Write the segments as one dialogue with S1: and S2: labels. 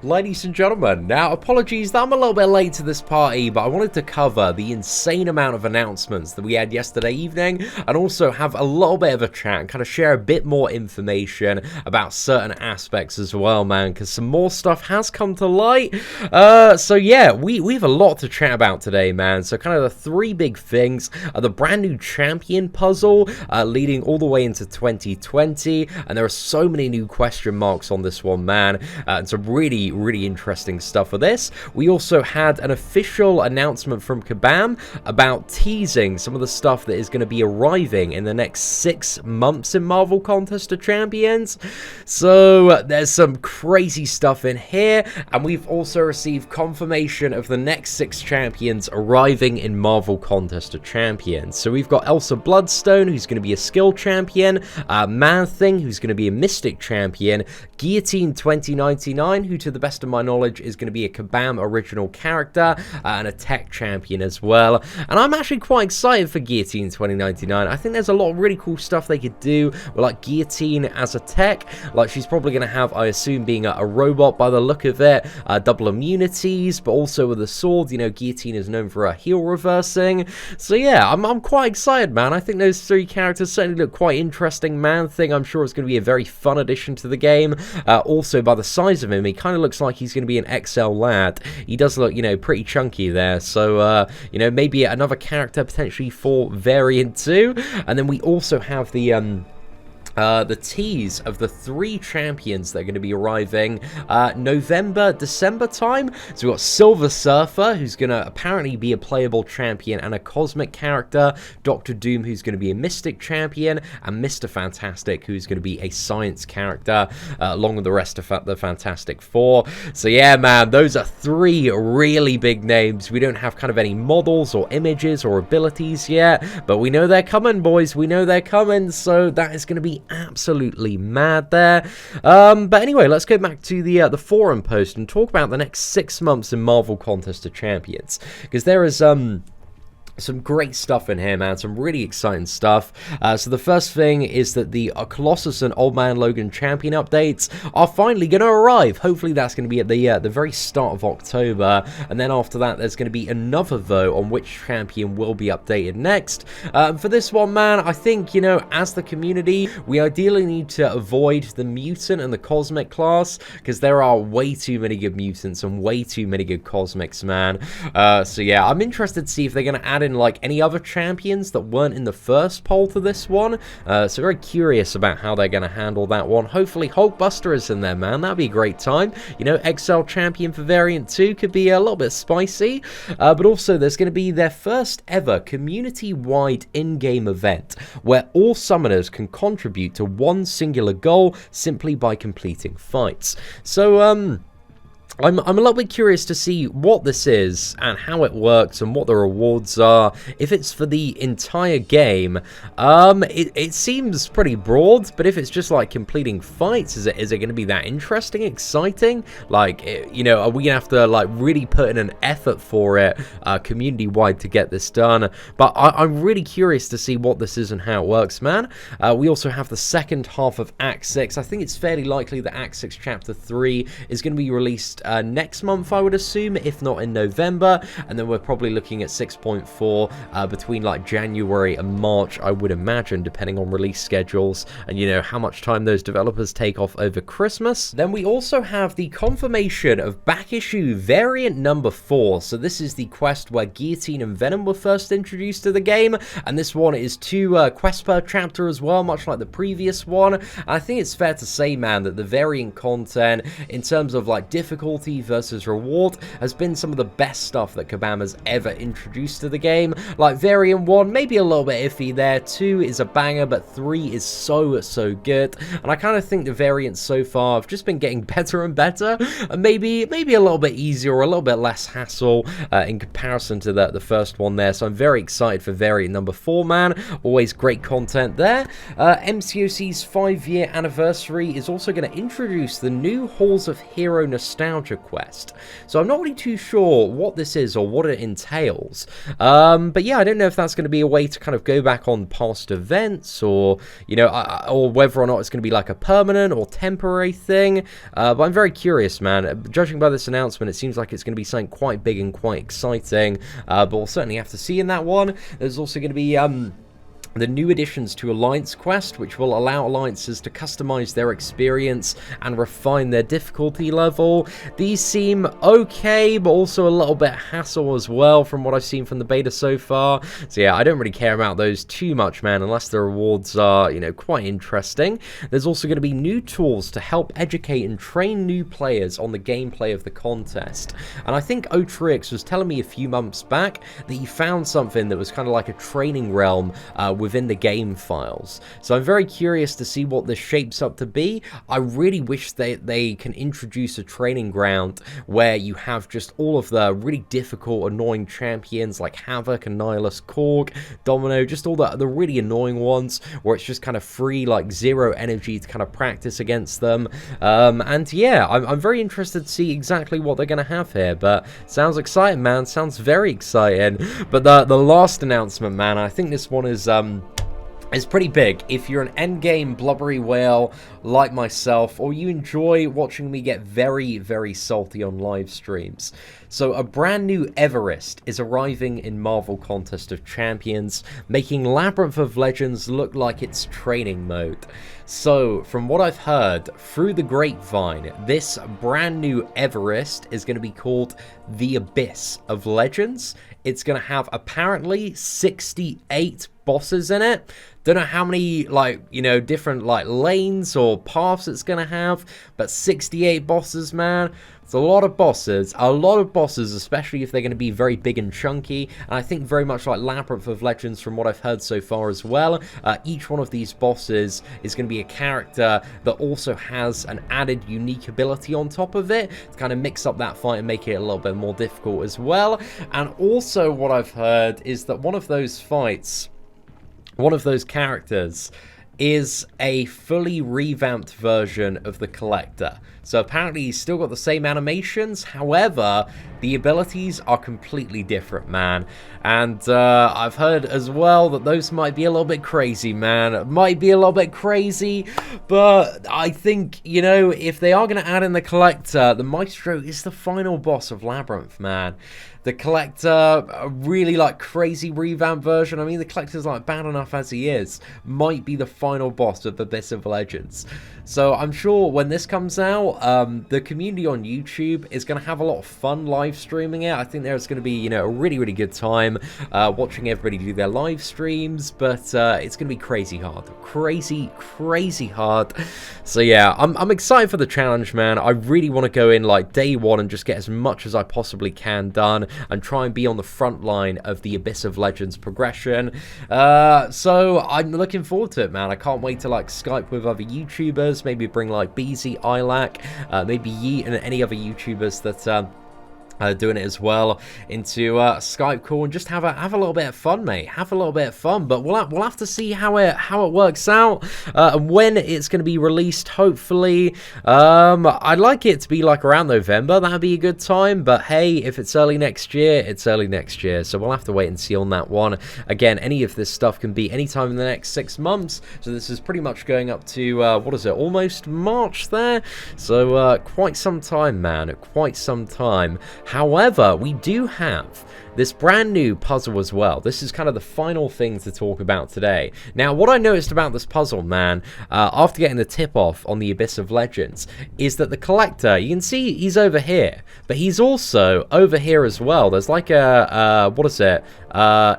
S1: Ladies and gentlemen, now apologies that I'm a little bit late to this party, but I wanted to cover the insane amount of announcements that we had yesterday evening, and also have a little bit of a chat and kind of share a bit more information about certain aspects as well, man, because some more stuff has come to light. So yeah, we have a lot to chat about today, man. So kind of the three big things are the brand new champion puzzle, leading all the way into 2020, and there are so many new question marks on this one, man, and some really interesting stuff for this. We also had an official announcement from Kabam about teasing some of the stuff that is going to be arriving in the next 6 months in Marvel Contest of Champions. So there's some crazy stuff in here, and we've also received confirmation of the next 6 champions arriving in Marvel Contest of Champions. So we've got Elsa Bloodstone, who's going to be a skill champion, Man-Thing, who's going to be a mystic champion, Guillotine 2099, who to the best of my knowledge is going to be a Kabam original character, and a tech champion as well. And I'm actually quite excited for Guillotine 2099. I think there's a lot of really cool stuff they could do with like Guillotine as a tech. Like she's probably going to have, I assume, being a robot by the look of it, double immunities, but also with a sword. You know, Guillotine is known for her heal reversing. So yeah, I'm quite excited, man. I think those 3 characters certainly look quite interesting. Man-Thing, I'm sure it's going to be a very fun addition to the game. Also, by the size of him, he kind of looks like he's going to be an XL lad. He does look, you know, pretty chunky there. So, you know, maybe another character potentially for Variant 2. And then we also have the tease of the 3 champions that are going to be arriving November, December time. So we've got Silver Surfer, who's going to apparently be a playable champion and a cosmic character, Doctor Doom, who's going to be a mystic champion, and Mr. Fantastic, who's going to be a science character, along with the rest of the Fantastic Four. So yeah, man, those are 3 really big names. We don't have kind of any models or images or abilities yet, but we know they're coming, boys. We know they're coming, so that is going to be absolutely mad there. But anyway, let's go back to the forum post and talk about the next 6 months in Marvel Contest of Champions, because there is some great stuff in here, man. Some really exciting stuff. So the first thing is that the Colossus and Old Man Logan champion updates are finally going to arrive. Hopefully that's going to be at the very start of October. And then after that, there's going to be another vote on which champion will be updated next. For this one, man, I think, you know, as the community, we ideally need to avoid the mutant and the cosmic class, because there are way too many good mutants and way too many good cosmics, man. So yeah, I'm interested to see if they're going to add in like any other champions that weren't in the first poll to this one. So very curious about how they're going to handle that one. Hopefully Hulkbuster is in there, man. That'd be a great time. You know, XL champion for Variant 2 could be a little bit spicy. But also there's going to be their first ever community-wide in-game event where all summoners can contribute to one singular goal simply by completing fights. So I'm a little bit curious to see what this is and how it works and what the rewards are. If it's for the entire game, it seems pretty broad, but if it's just like completing fights, is it going to be that interesting, exciting? Like, you know, are we going to have to like really put in an effort for it community-wide to get this done? But I'm really curious to see what this is and how it works, man. We also have the second half of Act 6. I think it's fairly likely that Act 6 Chapter 3 is going to be released next month, I would assume, if not in November, and then we're probably looking at 6.4 between like January and March, I would imagine, depending on release schedules and, you know, how much time those developers take off over Christmas. Then we also have the confirmation of back issue variant number 4. So this is the quest where Guillotine and Venom were first introduced to the game, and this one is 2 quests per chapter as well, much like the previous one. And I think it's fair to say, man, that the variant content in terms of like difficulty versus reward has been some of the best stuff that Kabam has ever introduced to the game. Like Variant 1, maybe a little bit iffy there, 2 is a banger, but 3 is so good. And I kind of think the variants so far have just been getting better and better, and maybe a little bit easier or a little bit less hassle in comparison to the first one there. So I'm very excited for variant number 4, man. Always great content there. MCOC's 5-year anniversary is also going to introduce the new Halls of Hero nostalgia larger quest. So I'm not really too sure what this is or what it entails. But yeah, I don't know if that's going to be a way to kind of go back on past events, or, you know, or whether or not it's going to be like a permanent or temporary thing. But I'm very curious, man. Judging by this announcement, it seems like it's going to be something quite big and quite exciting. But we'll certainly have to see in that one. There's also going to be the new additions to Alliance Quest, which will allow alliances to customize their experience and refine their difficulty level. These seem okay, but also a little bit hassle as well from what I've seen from the beta so far. So yeah, I don't really care about those too much, man, unless the rewards are, you know, quite interesting. There's also going to be new tools to help educate and train new players on the gameplay of the contest. And I think Otrix was telling me a few months back that he found something that was kind of like a training realm within the game files. So I'm very curious to see what this shapes up to be. I really wish they can introduce a training ground where you have just all of the really difficult, annoying champions like Havoc, Annihilus, Korg, Domino, just all the really annoying ones where it's just kind of free, like 0 energy to kind of practice against them. And yeah, I'm very interested to see exactly what they're going to have here, but sounds exciting, man. Sounds very exciting. But the last announcement, man, I think this one is it's pretty big. If you're an endgame blubbery whale like myself, or you enjoy watching me get very, very salty on live streams. So a brand new Everest is arriving in Marvel Contest of Champions, making Labyrinth of Legends look like its training mode. So, from what I've heard through the grapevine, this brand new Everest is going to be called the Abyss of Legends. It's going to have apparently 68 bosses in it. Don't know how many, like, you know, different, like, lanes or paths it's going to have, but 68 bosses, man. It's a lot of bosses, especially if they're going to be very big and chunky, and I think very much like Labyrinth of Legends from what I've heard so far as well. Each one of these bosses is going to be a character that also has an added unique ability on top of it to kind of mix up that fight and make it a little bit more difficult as well. And also what I've heard is that one of those fights, one of those characters, is a fully revamped version of the Collector. So apparently he's still got the same animations, however, the abilities are completely different, man. And I've heard as well that those might be a little bit crazy, man. Might be a little bit crazy, but I think, you know, if they are going to add in the Collector, the Maestro is the final boss of Labyrinth, man. The Collector, a really, like, crazy revamp version. I mean, the Collector's, like, bad enough as he is. Might be the final boss of the Abyss of Legends. So I'm sure when this comes out, the community on YouTube is going to have a lot of fun live streaming it. I think there's going to be, you know, a really, really good time watching everybody do their live streams. But it's going to be crazy hard. Crazy, crazy hard. So yeah, I'm excited for the challenge, man. I really want to go in, like, day one and just get as much as I possibly can done and try and be on the front line of the Abyss of Legends progression. So I'm looking forward to it, man. I can't wait to, like, Skype with other YouTubers, maybe bring, like, BZ, Ilac, maybe Yeet and any other YouTubers that doing it as well into Skype call and just have a little bit of fun, mate. Have a little bit of fun, but we'll have to see how it works out and when it's going to be released. Hopefully, I'd like it to be like around November. That'd be a good time. But hey, if it's early next year, it's early next year. So we'll have to wait and see on that one. Again, any of this stuff can be anytime in the next 6 months. So this is pretty much going up to what is it? Almost March there. So quite some time, man. Quite some time. However, we do have this brand new puzzle as well. This is kind of the final thing to talk about today. Now, what I noticed about this puzzle, man, after getting the tip-off on the Abyss of Legends, is that the Collector, you can see he's over here, but he's also over here as well. There's like a, what is it?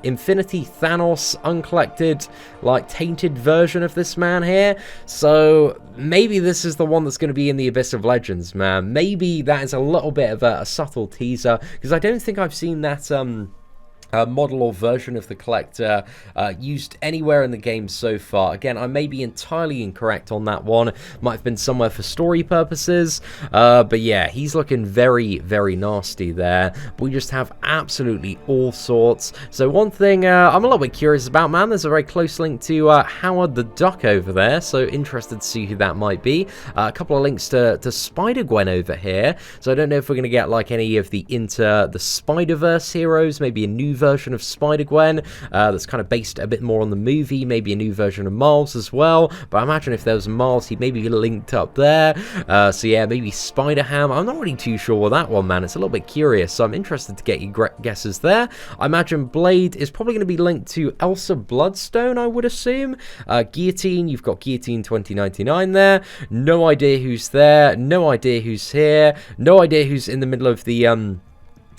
S1: Infinity Thanos uncollected, like, tainted version of this man here. So maybe this is the one that's going to be in the Abyss of Legends, man. Maybe that is a little bit of a subtle teaser, because I don't think I've seen that model or version of the collector used anywhere in the game so far. Again, I may be entirely incorrect on that one. Might have been somewhere for story purposes. But yeah, he's looking very, very nasty there. We just have absolutely all sorts. So one thing I'm a little bit curious about, man, there's a very close link to Howard the Duck over there. So interested to see who that might be. A couple of links to Spider-Gwen over here. So I don't know if we're going to get like any of the the Spider-Verse heroes, maybe a new version of Spider-Gwen that's kind of based a bit more on the movie, maybe a new version of Miles as well, but I imagine if there was Miles, he'd maybe be linked up there. So yeah, maybe Spider-Ham. I'm not really too sure with that one, man. It's a little bit curious, so I'm interested to get your guesses there. I imagine Blade is probably going to be linked to Elsa Bloodstone, I would assume. Guillotine, you've got Guillotine 2099 there. No idea who's there, no idea who's here, no idea who's in the middle of the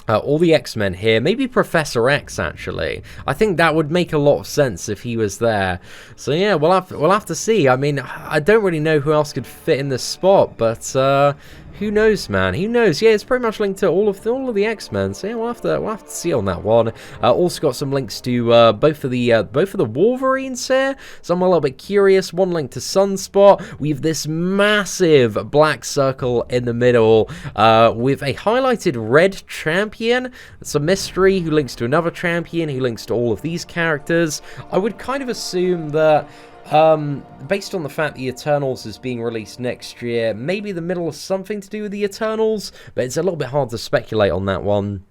S1: all the X-Men here. Maybe Professor X, actually. I think that would make a lot of sense if he was there. So yeah, we'll have to see. I mean, I don't really know who else could fit in this spot, but who knows, man? Who knows? Yeah, it's pretty much linked to all of the X-Men. So yeah, we'll have to see on that one. Also got some links to both of the Wolverines here. So I'm a little bit curious. One link to Sunspot. We have this massive black circle in the middle with a highlighted red champion. It's a mystery who links to another champion who links to all of these characters. I would kind of assume that based on the fact the Eternals is being released next year, maybe the middle has something to do with the Eternals, but it's a little bit hard to speculate on that one.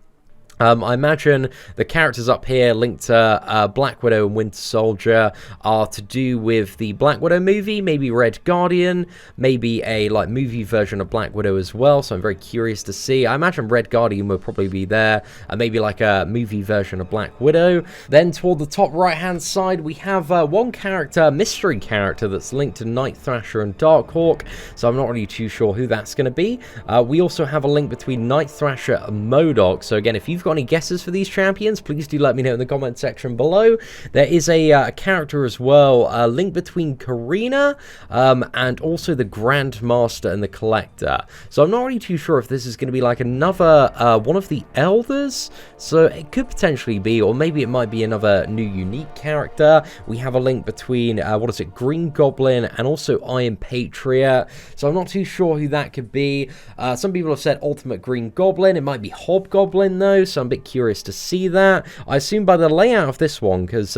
S1: I imagine the characters up here linked to Black Widow and Winter Soldier are to do with the Black Widow movie, maybe Red Guardian, maybe a like movie version of Black Widow as well, so I'm very curious to see. I imagine Red Guardian will probably be there, and maybe like a movie version of Black Widow. Then toward the top right hand side we have one character, mystery character, that's linked to Night Thrasher and Darkhawk, so I'm not really too sure who that's going to be. We also have a link between Night Thrasher and MODOK, so again, if you've got any guesses for these champions, please do let me know in the comment section below. There is a character as well, a link between Karina and also the Grandmaster and the Collector. So I'm not really too sure if this is going to be like another one of the Elders, so it could potentially be, or maybe it might be another new unique character. We have a link between, what is it, Green Goblin and also Iron Patriot, so I'm not too sure who that could be. Some people have said Ultimate Green Goblin, it might be Hobgoblin though, so I'm a bit curious to see that. I assume by the layout of this one, because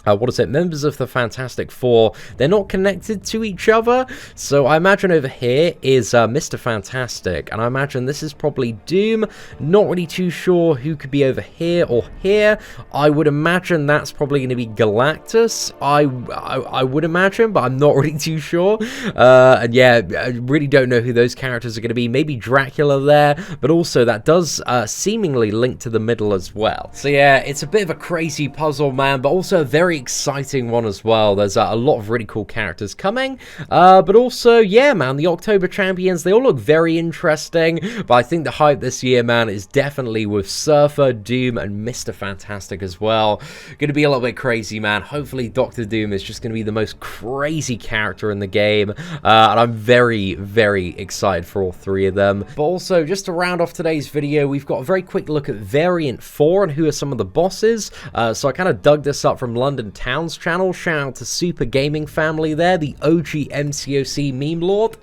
S1: what is it? Members of the Fantastic Four, they're not connected to each other. So I imagine over here is Mr. Fantastic, and I imagine this is probably Doom. Not really too sure who could be over here or here. I would imagine that's probably going to be Galactus. I would imagine, but I'm not really too sure. And yeah, I really don't know who those characters are going to be. Maybe Dracula there, but also that does seemingly link to the middle as well. So yeah, it's a bit of a crazy puzzle, man, but also a very exciting one as well. There's a lot of really cool characters coming, but also, yeah, man, the October champions, they all look very interesting, but I think the hype this year, man, is definitely with Surfer, Doom, and Mr. Fantastic as well. Gonna be a little bit crazy, man. Hopefully Doctor Doom is just gonna be the most crazy character in the game, and I'm very, very excited for all three of them. But also, just to round off today's video, we've got a very quick look at Variant 4 and who are some of the bosses. So I kind of dug this up from London Town's channel. Shout out to Super Gaming Family there, the OG MCOC meme lord.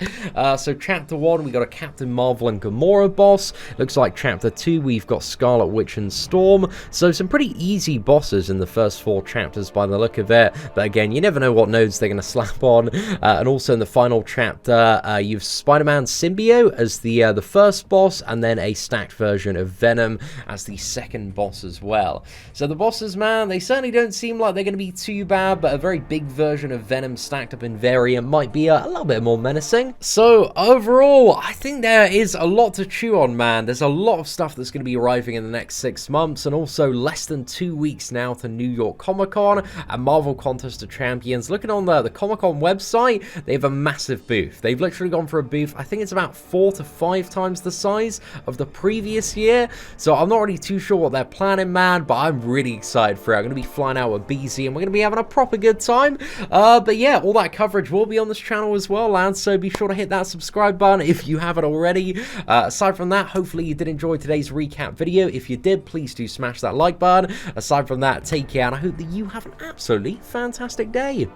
S1: So chapter 1, we got a Captain Marvel and Gamora boss. Looks like chapter 2, we've got Scarlet Witch and Storm. So some pretty easy bosses in the first 4 chapters by the look of it. But again, you never know what nodes they're going to slap on. And also in the final chapter, you've Spider-Man Symbiote as the first boss, and then a stacked version of Venom as the second boss as well. So the bosses, man, they certainly don't seem like they're going to be too bad, but a very big version of Venom stacked up in Variant might be a little bit more menacing. So overall, I think there is a lot to chew on, man. There's a lot of stuff that's going to be arriving in the next 6 months, and also less than 2 weeks now to New York Comic Con and Marvel Contest of Champions. Looking on the Comic Con website, they have a massive booth. They've literally gone for a booth, I think it's about 4 to 5 times the size of the previous year, so I'm not really too sure what they're planning, man, but I'm really excited for it. I'm going to be flying out with BZ crazy, and we're going to be having a proper good time. But yeah, all that coverage will be on this channel as well, and so be sure to hit that subscribe button if you haven't already. Aside from that, hopefully you did enjoy today's recap video. If you did, please do smash that like button. Aside from that, take care, and I hope that you have an absolutely fantastic day.